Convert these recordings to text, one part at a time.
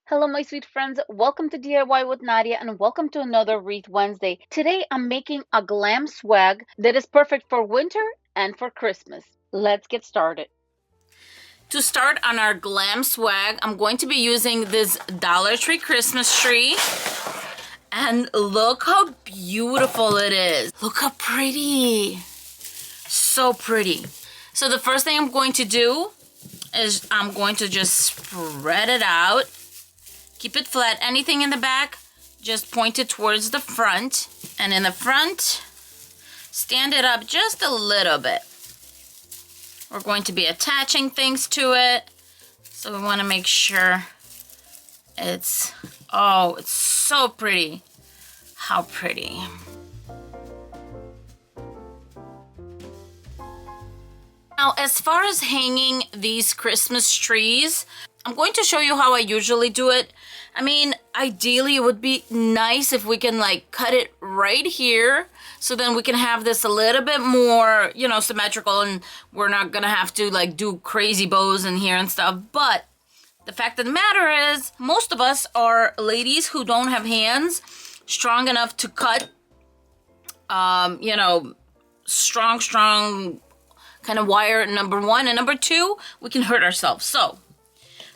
Hello, my sweet friends. Welcome to DIY with Nadia and welcome to another Wreath Wednesday. Today I'm making a glam swag that is perfect for winter and for Christmas. Let's get started. To start on our glam swag, I'm going to be using this Dollar Tree Christmas tree. And look how beautiful it is. Look how pretty. So pretty. So the first thing I'm going to do is I'm going to just spread it out. Keep it flat. Anything in the back, just point it towards the front. And in the front, stand it up just a little bit. We're going to be attaching things to it. So we want to make sure it's so pretty. How pretty. Now, as far as hanging these Christmas trees, I'm going to show you how I usually do it. I mean, ideally it would be nice if we can like cut it right here, so then we can have this a little bit more, you know, symmetrical, and we're not gonna have to like do crazy bows in here and stuff. But the fact of the matter is, most of us are ladies who don't have hands strong enough to cut, you know, strong kind of wire, number one. And number two, we can hurt ourselves. So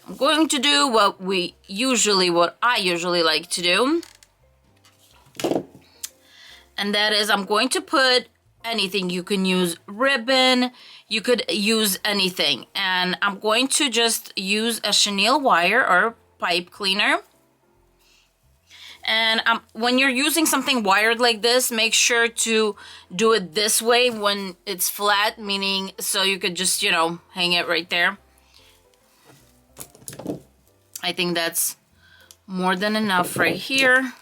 I'm going to do what I usually like to do. And that is, I'm going to put anything. You can use ribbon, you could use anything. And I'm going to just use a chenille wire or pipe cleaner. And when you're using something wired like this, make sure to do it this way when it's flat, meaning so you could just, you know, hang it right there. I think that's more than enough right here.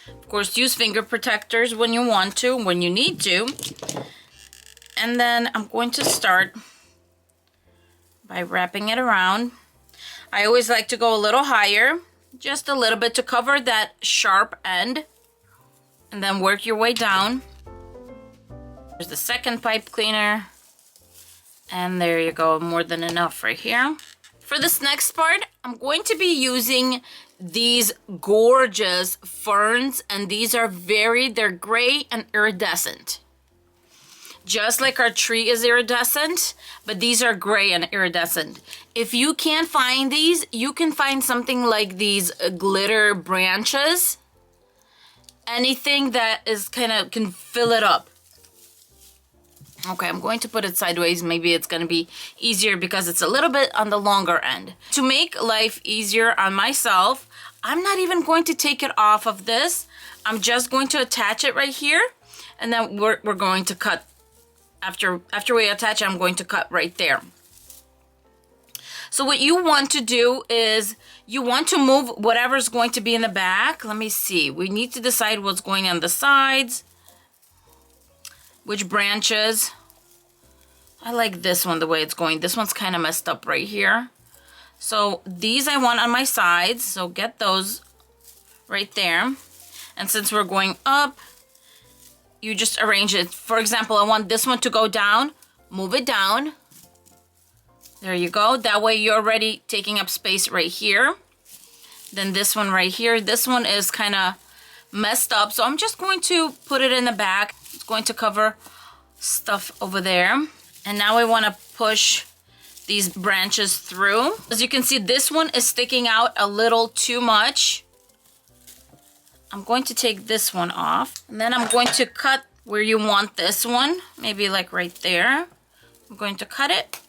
Of course, use finger protectors when you want to, when you need to. And then I'm going to start by wrapping it around. I always like to go a little higher, just a little bit to cover that sharp end, and then work your way down. There's the second pipe cleaner, and there you go, more than enough right here. For this next part, I'm going to be using these gorgeous ferns, and these are they're gray and iridescent. Just like our tree is iridescent, but these are gray and iridescent. If you can't find these, you can find something like these glitter branches. Anything that is can fill it up. Okay, I'm going to put it sideways. Maybe it's going to be easier because it's a little bit on the longer end. To make life easier on myself, I'm not even going to take it off of this. I'm just going to attach it right here. And then we're going to cut. After we attach it, I'm going to cut right there. So what you want to do is you want to move whatever's going to be in the back. Let me see. We need to decide what's going on the sides. Which branches. I like this one the way it's going. This one's kind of messed up right here. So these I want on my sides. So get those right there. And since we're going up, you just arrange it. For example, I want this one to go down. Move it down. There you go. That way you're already taking up space right here. Then this one right here. This one is kind of messed up. So I'm just going to put it in the back. It's going to cover stuff over there. And now I want to push these branches through. As you can see, this one is sticking out a little too much. I'm going to take this one off, and then I'm going to cut where you want this one, maybe like right there. I'm going to cut it,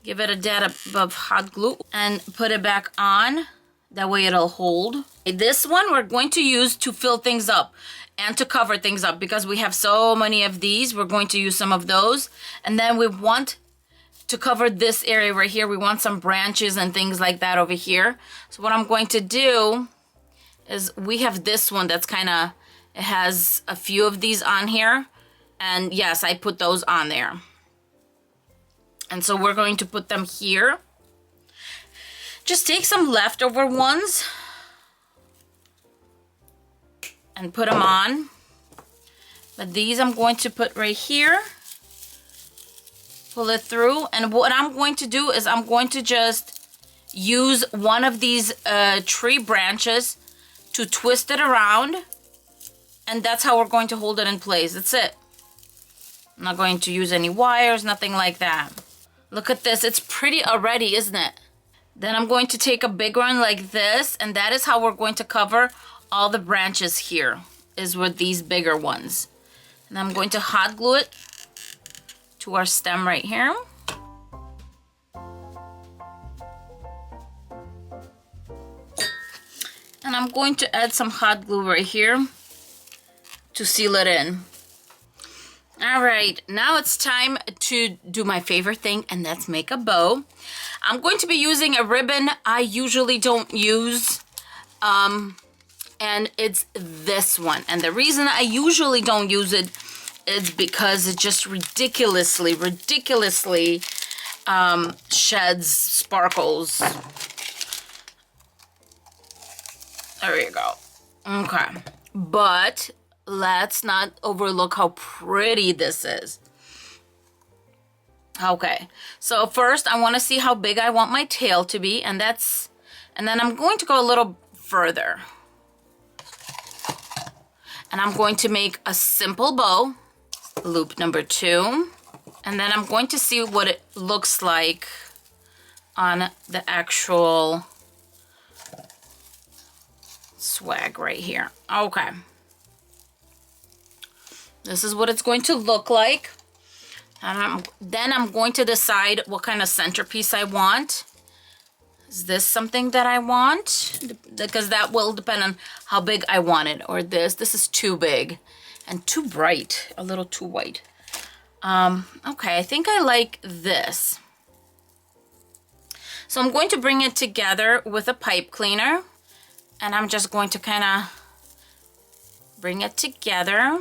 give it a dab of hot glue, and put it back on. That way it'll hold. This one we're going to use to fill things up and to cover things up because we have so many of these. We're going to use some of those. And then we want to cover this area right here. We want some branches and things like that over here. So what I'm going to do is we have this one that's it has a few of these on here. And yes, I put those on there. And so we're going to put them here. Just take some leftover ones and put them on. But these I'm going to put right here. pull it through. And what I'm going to do is I'm going to just use one of these tree branches to twist it around. And that's how we're going to hold it in place. That's it. I'm not going to use any wires, nothing like that. Look at this. It's pretty already, isn't it? Then I'm going to take a big one like this, and that is how we're going to cover all the branches here, is with these bigger ones. And I'm going to hot glue it to our stem right here. And I'm going to add some hot glue right here to seal it in. All right, now it's time to do my favorite thing, and that's make a bow. I'm going to be using a ribbon I usually don't use, and it's this one. And the reason I usually don't use it is because it just ridiculously sheds sparkles. There you go. Okay, but let's not overlook how pretty this is. Okay, so first I want to see how big I want my tail to be, and then I'm going to go a little further. And I'm going to make a simple bow, loop number 2, and then I'm going to see what it looks like on the actual swag right here. Okay. This is what it's going to look like. And then I'm going to decide what kind of centerpiece I want. Is this something that I want? Because that will depend on how big I want it. Or this. This is too big and too bright. A little too white. Okay, I think I like this. So I'm going to bring it together with a pipe cleaner. And I'm just going to kind of bring it together.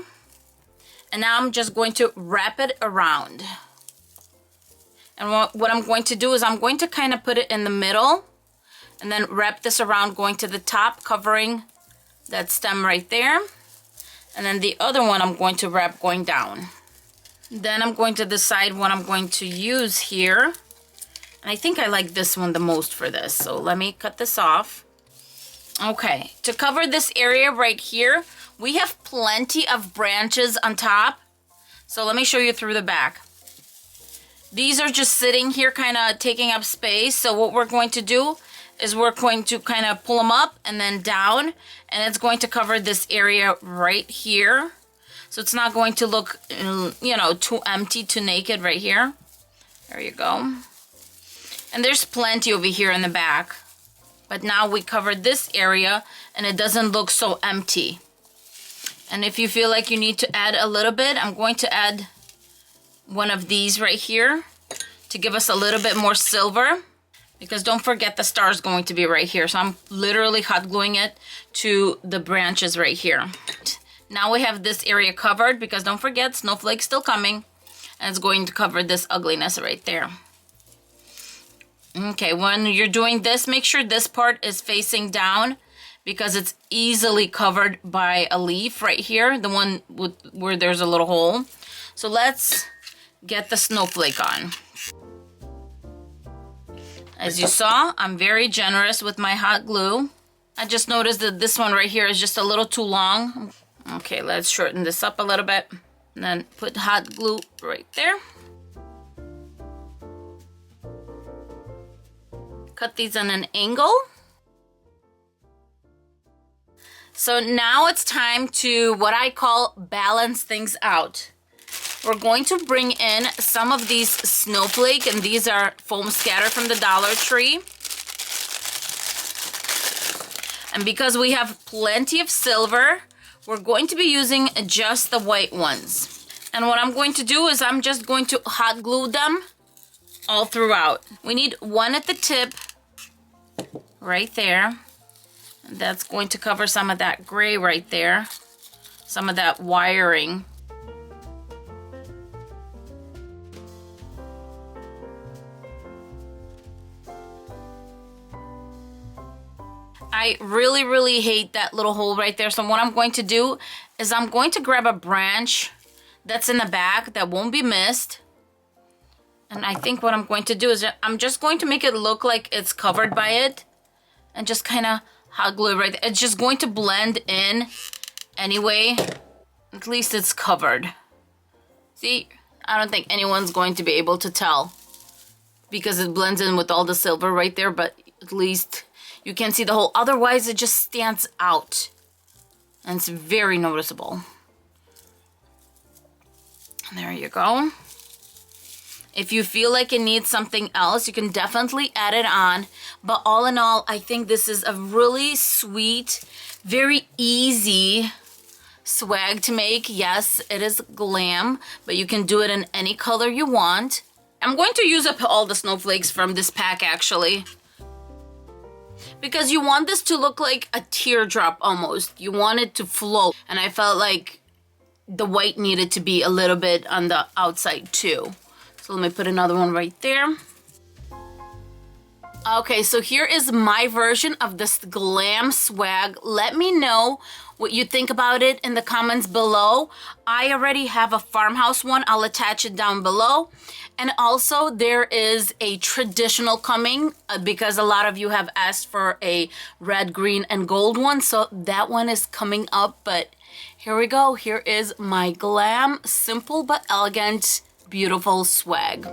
And now I'm just going to wrap it around. And what I'm going to do is I'm going to kind of put it in the middle and then wrap this around going to the top, covering that stem right there. And then the other one I'm going to wrap going down. Then I'm going to decide what I'm going to use here. And I think I like this one the most for this. So let me cut this off. Okay, to cover this area right here, we have plenty of branches on top. So let me show you through the back. These are just sitting here kind of taking up space. So what we're going to do is we're going to kind of pull them up and then down. And it's going to cover this area right here. So it's not going to look, you know, too empty, too naked right here. There you go. And there's plenty over here in the back. But now we covered this area and it doesn't look so empty. And if you feel like you need to add a little bit, I'm going to add one of these right here to give us a little bit more silver. Because don't forget the star is going to be right here. So I'm literally hot gluing it to the branches right here. Now we have this area covered because don't forget Snowflake's still coming. And it's going to cover this ugliness right there. Okay, when you're doing this, make sure this part is facing down because it's easily covered by a leaf right here, the one where there's a little hole. So let's get the snowflake on. As you saw, I'm very generous with my hot glue. I just noticed that this one right here is just a little too long. Okay, let's shorten this up a little bit and then put hot glue right there. Cut these on an angle. So now it's time to what I call balance things out. We're going to bring in some of these snowflake, and these are foam scatter from the Dollar Tree. And because we have plenty of silver, we're going to be using just the white ones. And what I'm going to do is I'm just going to hot glue them all throughout. We need one at the tip right there. And that's going to cover some of that gray right there, some of that wiring. I really hate that little hole right there. So what I'm going to do is I'm going to grab a branch that's in the back that won't be missed. And I think what I'm going to do is I'm just going to make it look like it's covered by it. And just kind of hot glue it right there. It's just going to blend in anyway. At least it's covered. See, I don't think anyone's going to be able to tell because it blends in with all the silver right there, but at least you can see the hole. Otherwise, it just stands out. And it's very noticeable. And there you go. If you feel like it needs something else, you can definitely add it on. But all in all, I think this is a really sweet, very easy swag to make. Yes, it is glam, but you can do it in any color you want. I'm going to use up all the snowflakes from this pack actually, because you want this to look like a teardrop almost. You want it to float, and I felt like the white needed to be a little bit on the outside too. So let me put another one right there. Okay, so here is my version of this glam swag. Let me know what you think about it in the comments below. I already have a farmhouse one. I'll attach it down below. And also there is a traditional coming because a lot of you have asked for a red, green, and gold one. So that one is coming up, but here we go. Here is my glam, simple but elegant, beautiful swag.